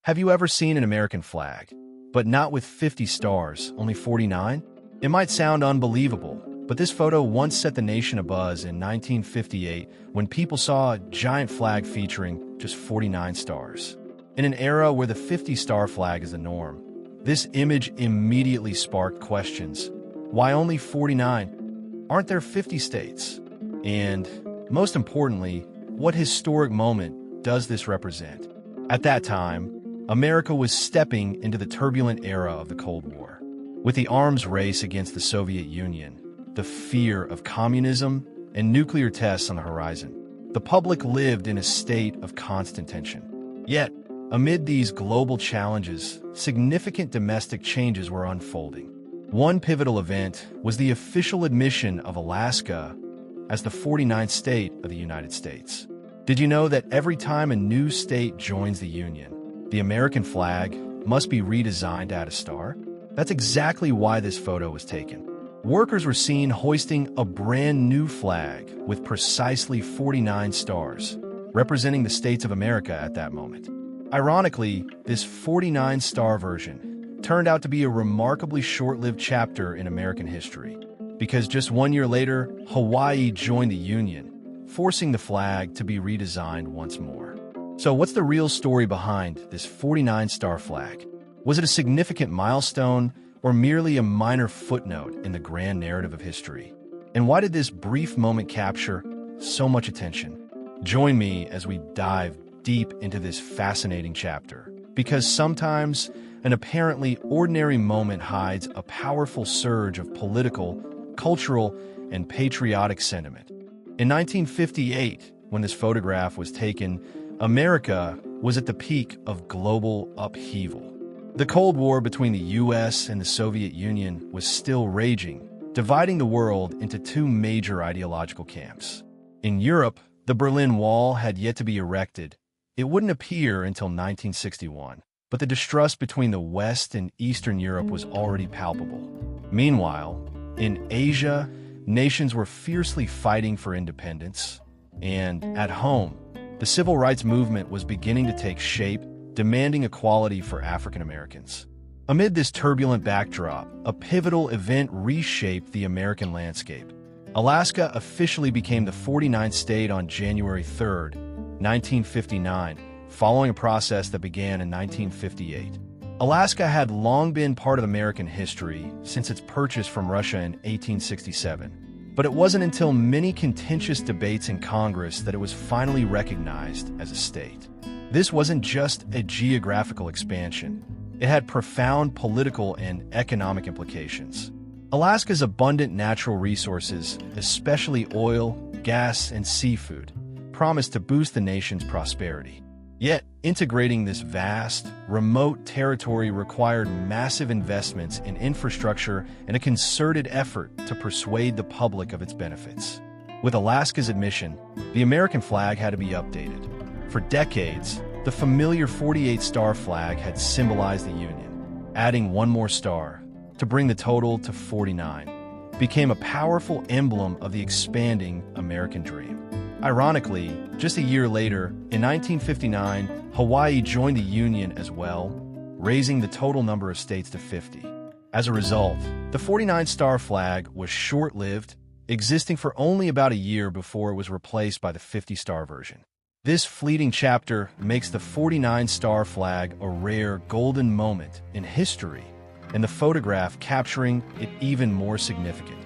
Have you ever seen an American flag, but not with 50 stars, only 49? It might sound unbelievable, but this photo once set the nation abuzz in 1958 when people saw a giant flag featuring just 49 stars. In an era where the 50-star flag is the norm, this image immediately sparked questions. Why only 49? Aren't there 50 states? And, most importantly, what historic moment does this represent? At that time, America was stepping into the turbulent era of the Cold War. With the arms race against the Soviet Union, the fear of communism, and nuclear tests on the horizon, the public lived in a state of constant tension. Yet, amid these global challenges, significant domestic changes were unfolding. One pivotal event was the official admission of Alaska as the 49th state of the United States. Did you know that every time a new state joins the Union, the American flag must be redesigned to add a star? That's exactly why this photo was taken. Workers were seen hoisting a brand new flag with precisely 49 stars, representing the states of America at that moment. Ironically, this 49-star version turned out to be a remarkably short-lived chapter in American history, because just 1 year later, Hawaii joined the Union, forcing the flag to be redesigned once more. So what's the real story behind this 49-star flag? Was it a significant milestone or merely a minor footnote in the grand narrative of history? And why did this brief moment capture so much attention? Join me as we dive deep into this fascinating chapter, because sometimes an apparently ordinary moment hides a powerful surge of political, cultural, and patriotic sentiment. In 1958, when this photograph was taken, America was at the peak of global upheaval. The Cold War between the U.S. and the Soviet Union was still raging, dividing the world into two major ideological camps. In Europe, the Berlin Wall had yet to be erected. It wouldn't appear until 1961, but the distrust between the West and Eastern Europe was already palpable. Meanwhile, in Asia, nations were fiercely fighting for independence, and at home, the civil rights movement was beginning to take shape, demanding equality for African Americans. Amid this turbulent backdrop, a pivotal event reshaped the American landscape. Alaska officially became the 49th state on January 3, 1959, following a process that began in 1958. Alaska had long been part of American history since its purchase from Russia in 1867. But it wasn't until many contentious debates in Congress that it was finally recognized as a state. This wasn't just a geographical expansion. It had profound political and economic implications. Alaska's abundant natural resources, especially oil, gas, and seafood, promised to boost the nation's prosperity. Yet, integrating this vast, remote territory required massive investments in infrastructure and a concerted effort to persuade the public of its benefits. With Alaska's admission, the American flag had to be updated. For decades, the familiar 48-star flag had symbolized the Union. Adding one more star, to bring the total to 49, became a powerful emblem of the expanding American dream. Ironically, just a year later, in 1959, Hawaii joined the Union as well, raising the total number of states to 50. As a result, the 49-star flag was short-lived, existing for only about a year before it was replaced by the 50-star version. This fleeting chapter makes the 49-star flag a rare golden moment in history, and the photograph capturing it even more significant.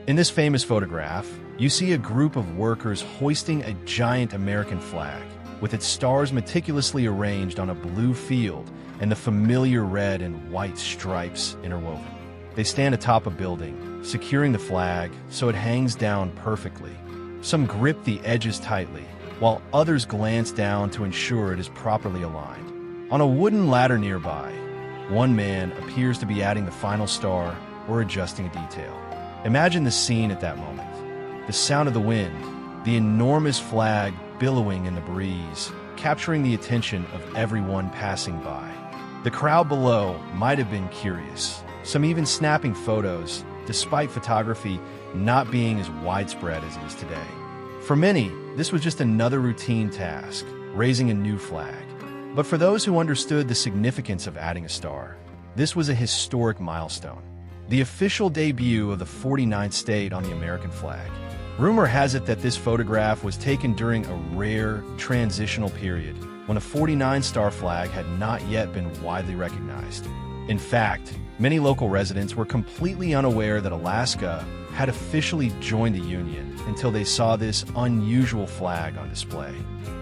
In this famous photograph, you see a group of workers hoisting a giant American flag, with its stars meticulously arranged on a blue field and the familiar red and white stripes interwoven. They stand atop a building, securing the flag so it hangs down perfectly. Some grip the edges tightly, while others glance down to ensure it is properly aligned. On a wooden ladder nearby, one man appears to be adding the final star or adjusting a detail. Imagine the scene at that moment. The sound of the wind, the enormous flag billowing in the breeze, capturing the attention of everyone passing by. The crowd below might have been curious, some even snapping photos, despite photography not being as widespread as it is today. For many, this was just another routine task, raising a new flag. But for those who understood the significance of adding a star, this was a historic milestone, the official debut of the 49th state on the American flag. Rumor has it that this photograph was taken during a rare, transitional period when a 49-star flag had not yet been widely recognized. In fact, many local residents were completely unaware that Alaska had officially joined the Union until they saw this unusual flag on display.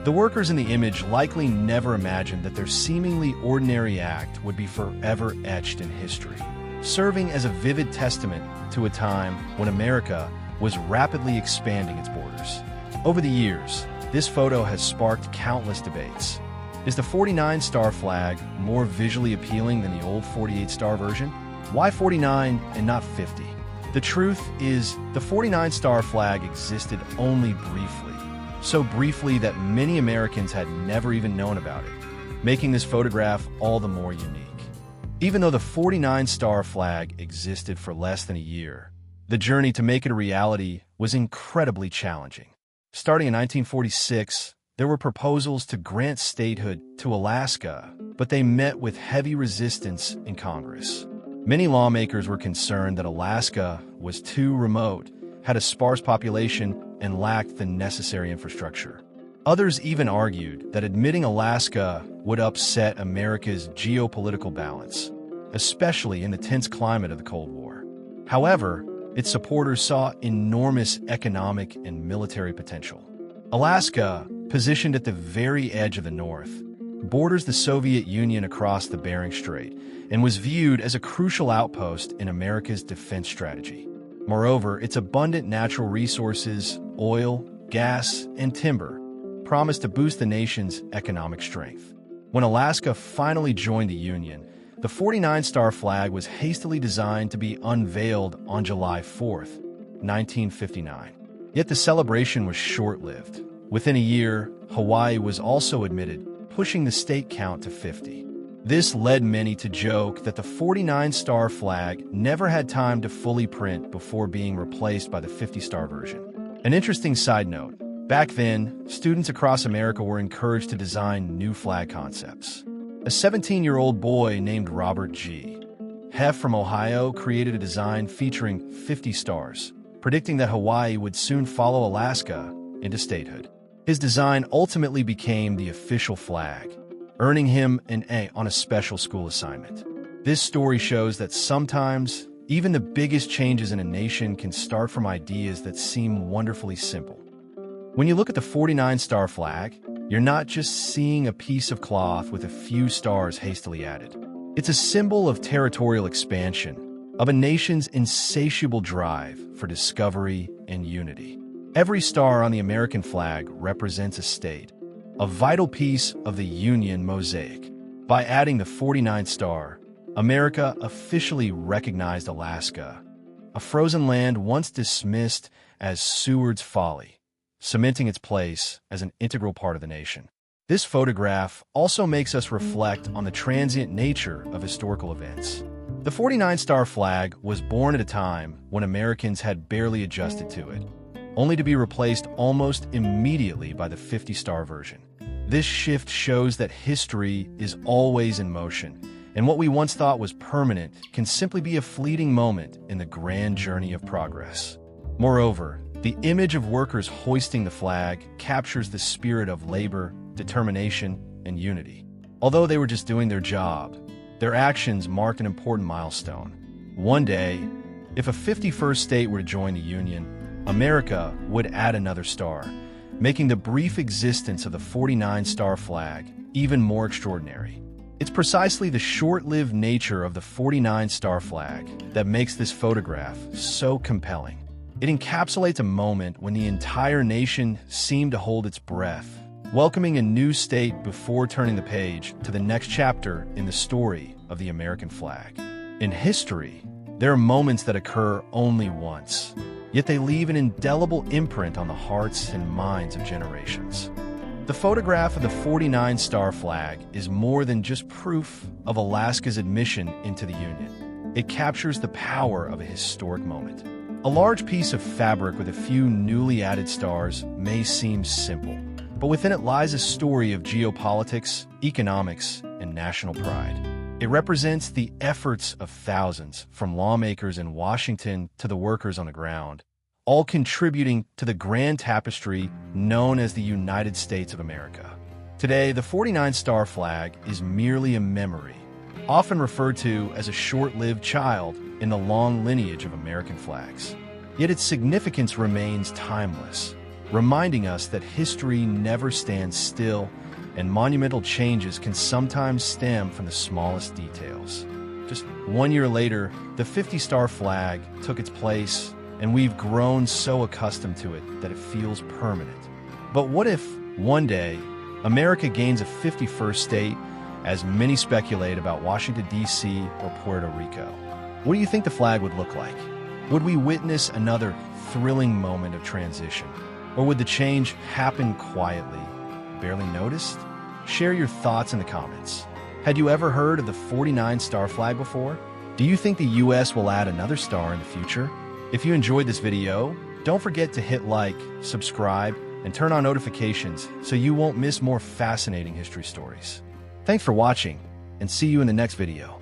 The workers in the image likely never imagined that their seemingly ordinary act would be forever etched in history, serving as a vivid testament to a time when America was rapidly expanding its borders. Over the years, this photo has sparked countless debates. Is the 49-star flag more visually appealing than the old 48-star version? Why 49 and not 50? The truth is, the 49-star flag existed only briefly, so briefly that many Americans had never even known about it, making this photograph all the more unique. Even though the 49-star flag existed for less than a year, the journey to make it a reality was incredibly challenging. Starting in 1946, there were proposals to grant statehood to Alaska, but they met with heavy resistance in Congress. Many lawmakers were concerned that Alaska was too remote, had a sparse population, and lacked the necessary infrastructure. Others even argued that admitting Alaska would upset America's geopolitical balance, especially in the tense climate of the Cold War. However, its supporters saw enormous economic and military potential. Alaska, positioned at the very edge of the North, borders the Soviet Union across the Bering Strait and was viewed as a crucial outpost in America's defense strategy. Moreover, its abundant natural resources, oil, gas, and timber, promised to boost the nation's economic strength. When Alaska finally joined the Union, the 49-star flag was hastily designed to be unveiled on July 4, 1959. Yet the celebration was short-lived. Within a year, Hawaii was also admitted, pushing the state count to 50. This led many to joke that the 49-star flag never had time to fully print before being replaced by the 50-star version. An interesting side note, back then, students across America were encouraged to design new flag concepts. A 17-year-old boy named Robert G. Heff from Ohio created a design featuring 50 stars, predicting that Hawaii would soon follow Alaska into statehood. His design ultimately became the official flag, earning him an A on a special school assignment. This story shows that sometimes, even the biggest changes in a nation can start from ideas that seem wonderfully simple. When you look at the 49-star flag, you're not just seeing a piece of cloth with a few stars hastily added. It's a symbol of territorial expansion, of a nation's insatiable drive for discovery and unity. Every star on the American flag represents a state, a vital piece of the Union mosaic. By adding the 49th star, America officially recognized Alaska, a frozen land once dismissed as Seward's folly, cementing its place as an integral part of the nation. This photograph also makes us reflect on the transient nature of historical events. The 49-star flag was born at a time when Americans had barely adjusted to it, only to be replaced almost immediately by the 50-star version. This shift shows that history is always in motion, and what we once thought was permanent can simply be a fleeting moment in the grand journey of progress. Moreover, the image of workers hoisting the flag captures the spirit of labor, determination, and unity. Although they were just doing their job, their actions marked an important milestone. One day, if a 51st state were to join the Union, America would add another star, making the brief existence of the 49-star flag even more extraordinary. It's precisely the short-lived nature of the 49-star flag that makes this photograph so compelling. It encapsulates a moment when the entire nation seemed to hold its breath, welcoming a new state before turning the page to the next chapter in the story of the American flag. In history, there are moments that occur only once, yet they leave an indelible imprint on the hearts and minds of generations. The photograph of the 49-star flag is more than just proof of Alaska's admission into the Union. It captures the power of a historic moment. A large piece of fabric with a few newly added stars may seem simple, but within it lies a story of geopolitics, economics, and national pride. It represents the efforts of thousands, from lawmakers in Washington to the workers on the ground, all contributing to the grand tapestry known as the United States of America. Today, the 49-star flag is merely a memory, often referred to as a short-lived child in the long lineage of American flags. Yet its significance remains timeless, reminding us that history never stands still and monumental changes can sometimes stem from the smallest details. Just 1 year later, the 50-star flag took its place, and we've grown so accustomed to it that it feels permanent. But what if, one day, America gains a 51st state, as many speculate about Washington, D.C. or Puerto Rico? What do you think the flag would look like? Would we witness another thrilling moment of transition? Or would the change happen quietly, barely noticed? Share your thoughts in the comments. Had you ever heard of the 49-star flag before? Do you think the U.S. will add another star in the future? If you enjoyed this video, don't forget to hit like, subscribe, and turn on notifications so you won't miss more fascinating history stories. Thanks for watching, and see you in the next video.